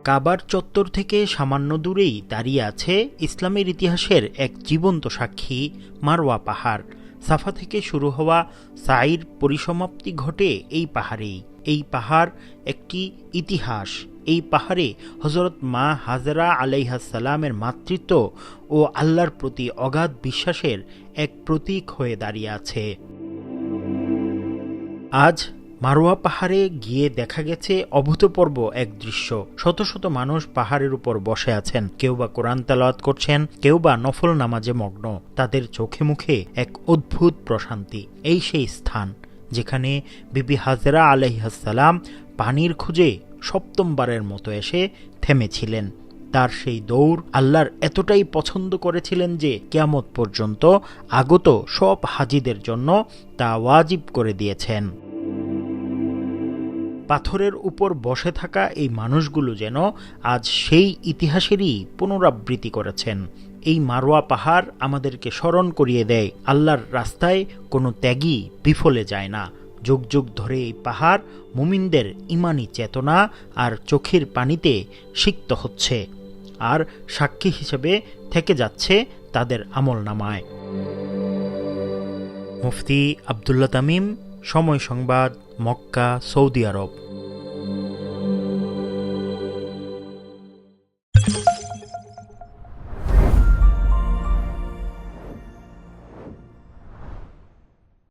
কাবার চত্বর থেকে সামান্য দূরেই দাঁড়িয়ে আছে ইসলামের ইতিহাসের এক জীবন্ত সাক্ষী মারওয়া পাহাড়। সাফা থেকে শুরু হওয়া সাইর পরিসমাপ্তি ঘটে এই পাহাড়েই। এই পাহাড় একটি ইতিহাস। এই পাহাড়ে হজরত মা হাজরা আলাইহিস সালামের মাতৃত্ব ও আল্লাহর প্রতি অগাধ বিশ্বাসের এক প্রতীক হয়ে দাঁড়িয়ে আছে। আজ মারওয়া পাহাড়ে গিয়ে দেখা গেছে অভূতপূর্ব এক দৃশ্য। শত শত মানুষ পাহাড়ের উপর বসে আছেন, কেউ বা কোরআন তেলাওয়াত করছেন, কেউ বা নফল নামাজে মগ্ন। তাদের চোখে মুখে এক অদ্ভুত প্রশান্তি। এই সেই স্থান যেখানে বিবি হাজরা আলাইহিস সালাম পানির খুঁজে সপ্তমবারের মতো এসে থেমেছিলেন। তার সেই দৌড় আল্লাহর এতটাই পছন্দ করেছিলেন যে কিয়ামত পর্যন্ত আগত সব হাজিদের জন্য তা ওয়াজিব করে দিয়েছেন। পাথরের উপর বসে থাকা এই মানুষগুলো যেন আজ সেই ইতিহাসেরই পুনরাবৃত্তি করেছেন। এই মারওয়া পাহাড় আমাদেরকে স্মরণ করিয়ে দেয়, আল্লাহর রাস্তায় কোনো ত্যাগী বিফলে যায় না। যুগ যুগ ধরে এই পাহাড় মুমিনদের ইমানি চেতনা আর চোখের পানিতে সিক্ত হচ্ছে, আর সাক্ষী হিসেবে থেকে যাচ্ছে তাদের আমলনামায়। মুফতি আব্দুল্লাহ তামিম, সময় সংবাদ, মক্কা, সৌদি আরব।